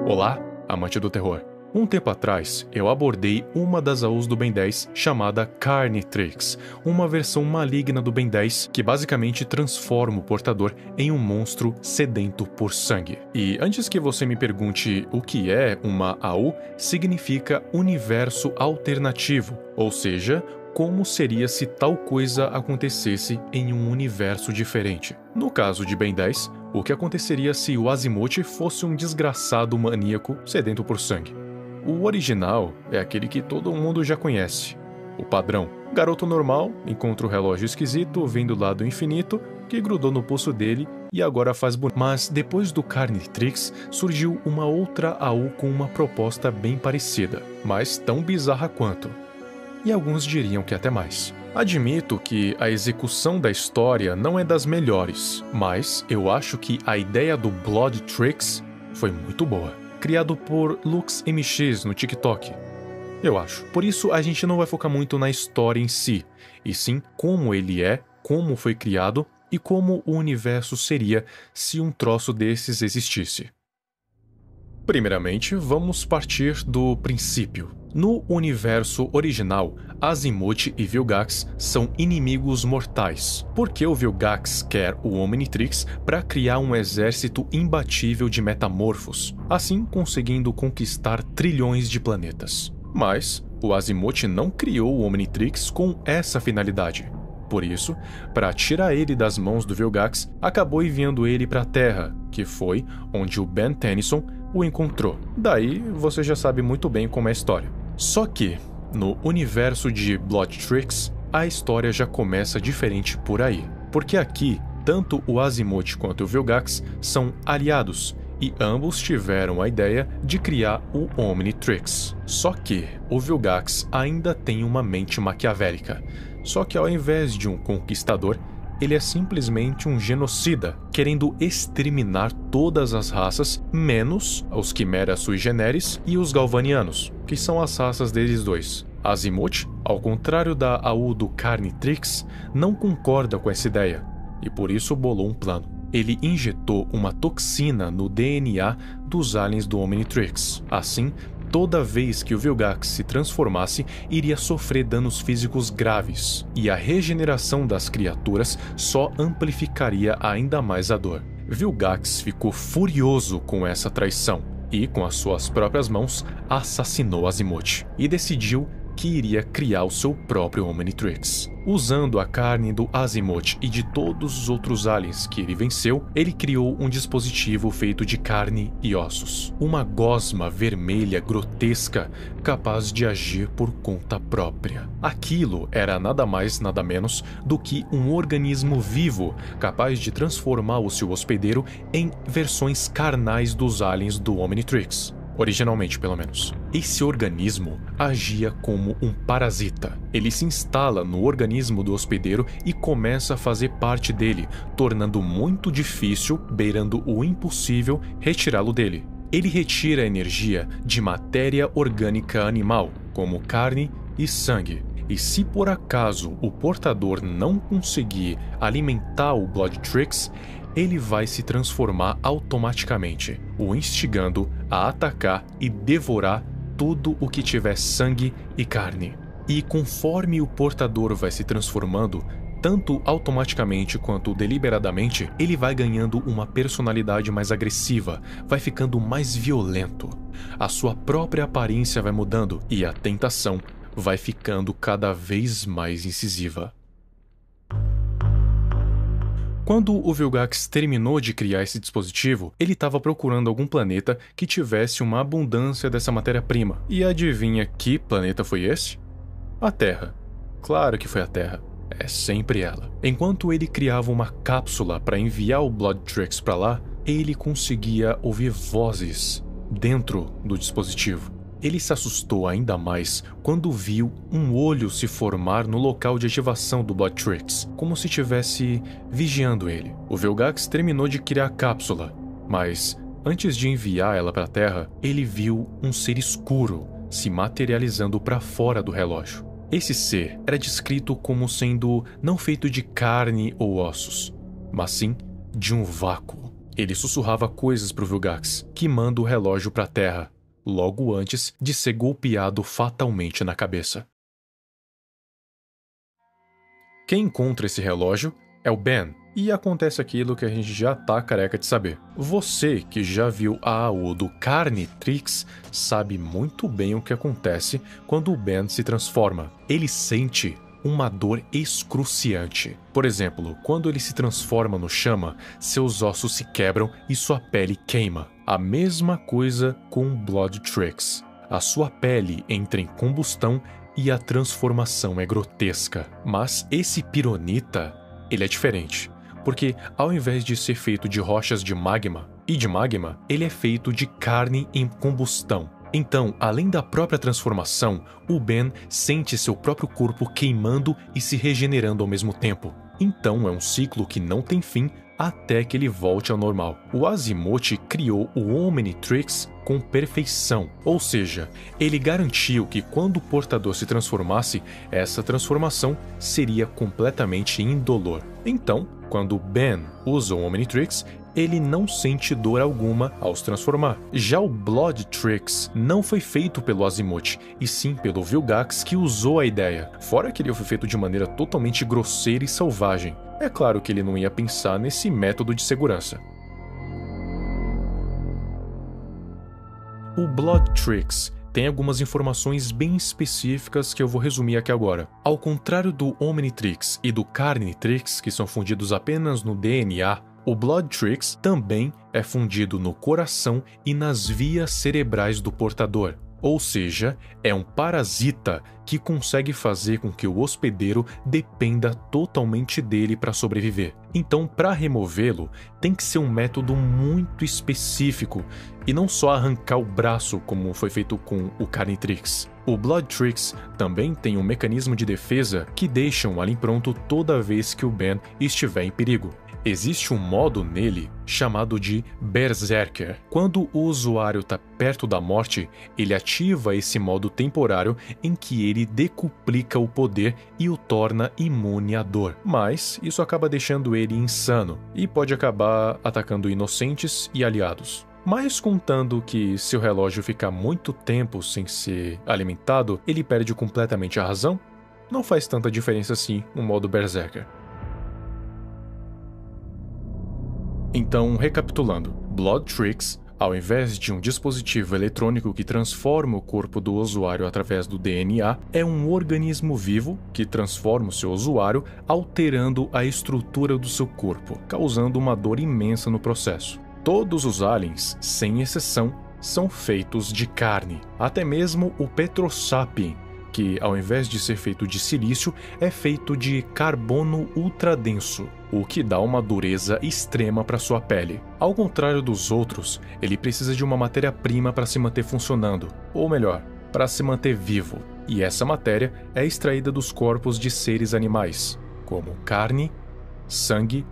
Olá, amante do terror. Um tempo atrás, eu abordei uma das AUs do Ben 10 chamada Carnitrix, uma versão maligna do Ben 10 que basicamente transforma o portador em um monstro sedento por sangue. E antes que você me pergunte o que é uma AU, significa universo alternativo, ou seja, como seria se tal coisa acontecesse em um universo diferente. No caso de Ben 10, o que aconteceria se o Azimuth fosse um desgraçado maníaco sedento por sangue? O original é aquele que todo mundo já conhece. O padrão. Garoto normal encontra o relógio esquisito vindo lá do infinito que grudou no pulso dele e agora faz bonito. Mas depois do Carnitrix surgiu uma outra AU com uma proposta bem parecida, mas tão bizarra quanto. E alguns diriam que até mais. Admito que a execução da história não é das melhores, mas eu acho que a ideia do Blood Tricks foi muito boa. Criado por LuxMX no TikTok, eu acho. Por isso a gente não vai focar muito na história em si, e sim como ele é, como foi criado e como o universo seria se um troço desses existisse. Primeiramente, vamos partir do princípio. No universo original, Azimuth e Vilgax são inimigos mortais, porque o Vilgax quer o Omnitrix para criar um exército imbatível de metamorfos, assim conseguindo conquistar trilhões de planetas. Mas o Azimuth não criou o Omnitrix com essa finalidade. Por isso, para tirar ele das mãos do Vilgax, acabou enviando ele para a Terra, que foi onde o Ben Tennyson o encontrou. Daí você já sabe muito bem como é a história. Só que, no universo de Blood Tricks, a história já começa diferente por aí. Porque aqui, tanto o Azimuth quanto o Vilgax são aliados, e ambos tiveram a ideia de criar o Omnitrix. Só que o Vilgax ainda tem uma mente maquiavélica. Só que ao invés de um conquistador, ele é simplesmente um genocida, querendo exterminar todas as raças, menos os Quimera sui generis e os Galvanianos, que são as raças deles dois. Azimuth, ao contrário da AU do Carnitrix, não concorda com essa ideia, e por isso bolou um plano. Ele injetou uma toxina no DNA dos aliens do Omnitrix. Assim, toda vez que o Vilgax se transformasse, iria sofrer danos físicos graves, e a regeneração das criaturas só amplificaria ainda mais a dor. Vilgax ficou furioso com essa traição, e com as suas próprias mãos, assassinou Azimuth, e decidiu que iria criar o seu próprio Omnitrix. Usando a carne do Azimuth e de todos os outros aliens que ele venceu, ele criou um dispositivo feito de carne e ossos. Uma gosma vermelha grotesca capaz de agir por conta própria. Aquilo era nada mais nada menos do que um organismo vivo capaz de transformar o seu hospedeiro em versões carnais dos aliens do Omnitrix. Originalmente, pelo menos. Esse organismo agia como um parasita. Ele se instala no organismo do hospedeiro e começa a fazer parte dele, tornando muito difícil, beirando o impossível, retirá-lo dele. Ele retira a energia de matéria orgânica animal, como carne e sangue. E se por acaso o portador não conseguir alimentar o Blood Tricks, ele vai se transformar automaticamente, o instigando a atacar e devorar tudo o que tiver sangue e carne. E conforme o portador vai se transformando, tanto automaticamente quanto deliberadamente, ele vai ganhando uma personalidade mais agressiva, vai ficando mais violento. A sua própria aparência vai mudando e a tentação vai ficando cada vez mais incisiva. Quando o Vilgax terminou de criar esse dispositivo, ele estava procurando algum planeta que tivesse uma abundância dessa matéria-prima. E adivinha que planeta foi esse? A Terra. Claro que foi a Terra. É sempre ela. Enquanto ele criava uma cápsula para enviar o Blood Tricks para lá, ele conseguia ouvir vozes dentro do dispositivo. Ele se assustou ainda mais quando viu um olho se formar no local de ativação do Blood Tricks, como se estivesse vigiando ele. O Vilgax terminou de criar a cápsula, mas antes de enviar ela para a Terra, ele viu um ser escuro se materializando para fora do relógio. Esse ser era descrito como sendo não feito de carne ou ossos, mas sim de um vácuo. Ele sussurrava coisas pro Vilgax, que manda o relógio pra terra, logo antes de ser golpeado fatalmente na cabeça. Quem encontra esse relógio é o Ben, e acontece aquilo que a gente já tá careca de saber. Você que já viu a AU do Carnitrix sabe muito bem o que acontece quando o Ben se transforma. Ele sente uma dor excruciante. Por exemplo, quando ele se transforma no Chama, seus ossos se quebram e sua pele queima. A mesma coisa com Bloodtrix. A sua pele entra em combustão e a transformação é grotesca. Mas esse Pironita, ele é diferente. Porque ao invés de ser feito de rochas de magma, ele é feito de carne em combustão. Então, além da própria transformação, o Ben sente seu próprio corpo queimando e se regenerando ao mesmo tempo. Então é um ciclo que não tem fim até que ele volte ao normal. O Azimuth criou o Omnitrix com perfeição, ou seja, ele garantiu que quando o portador se transformasse, essa transformação seria completamente indolor. Então, quando Ben usa o Omnitrix, ele não sente dor alguma ao se transformar. Já o Bloodtrix não foi feito pelo Azimuth, e sim pelo Vilgax, que usou a ideia, fora que ele foi feito de maneira totalmente grosseira e selvagem. É claro que ele não ia pensar nesse método de segurança. O Bloodtrix tem algumas informações bem específicas que eu vou resumir aqui agora. Ao contrário do Omnitrix e do Carnitrix, que são fundidos apenas no DNA, o Bloodtrix também é fundido no coração e nas vias cerebrais do portador. Ou seja, é um parasita que consegue fazer com que o hospedeiro dependa totalmente dele para sobreviver. Então, para removê-lo, tem que ser um método muito específico e não só arrancar o braço como foi feito com o Carnitrix. O Bloodtrix também tem um mecanismo de defesa que deixa um alien pronto toda vez que o Ben estiver em perigo. Existe um modo nele chamado de Berserker. Quando o usuário está perto da morte, ele ativa esse modo temporário em que ele decuplica o poder e o torna imune à dor. Mas isso acaba deixando ele insano e pode acabar atacando inocentes e aliados. Mas contando que se o relógio ficar muito tempo sem ser alimentado, ele perde completamente a razão, não faz tanta diferença assim no modo Berserker. Então, recapitulando, Bloodtrix, ao invés de um dispositivo eletrônico que transforma o corpo do usuário através do DNA, é um organismo vivo que transforma o seu usuário alterando a estrutura do seu corpo, causando uma dor imensa no processo. Todos os aliens, sem exceção, são feitos de carne, até mesmo o Petrosapien, que ao invés de ser feito de silício, é feito de carbono ultradenso, o que dá uma dureza extrema para sua pele. Ao contrário dos outros, ele precisa de uma matéria-prima para se manter funcionando, ou melhor, para se manter vivo, e essa matéria é extraída dos corpos de seres animais, como carne, sangue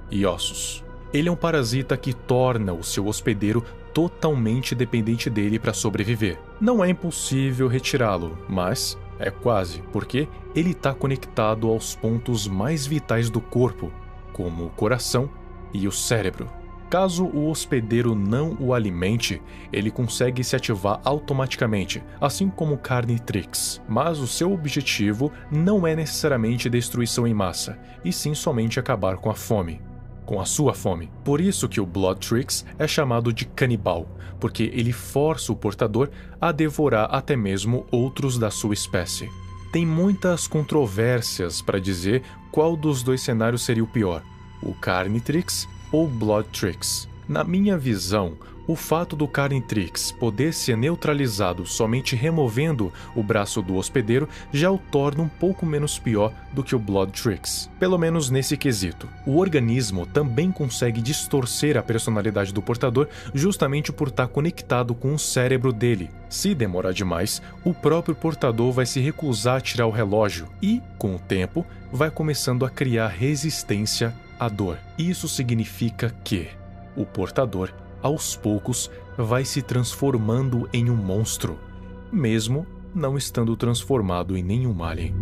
e ossos. Ele é um parasita que torna o seu hospedeiro totalmente dependente dele para sobreviver. Não é impossível retirá-lo, mas é quase, porque ele está conectado aos pontos mais vitais do corpo, como o coração e o cérebro. Caso o hospedeiro não o alimente, ele consegue se ativar automaticamente, assim como o Carnitrix. Mas o seu objetivo não é necessariamente destruição em massa, e sim somente acabar com a fome. Com a sua fome. Por isso que o Bloodtrix é chamado de canibal, porque ele força o portador a devorar até mesmo outros da sua espécie. Tem muitas controvérsias para dizer qual dos dois cenários seria o pior, o Carnitrix ou Bloodtrix. Na minha visão, o fato do Carnitrix poder ser neutralizado somente removendo o braço do hospedeiro já o torna um pouco menos pior do que o Bloodtrix, pelo menos nesse quesito. O organismo também consegue distorcer a personalidade do portador justamente por estar conectado com o cérebro dele. Se demorar demais, o próprio portador vai se recusar a tirar o relógio e, com o tempo, vai começando a criar resistência à dor. Isso significa que o portador aos poucos vai se transformando em um monstro, mesmo não estando transformado em nenhum alien.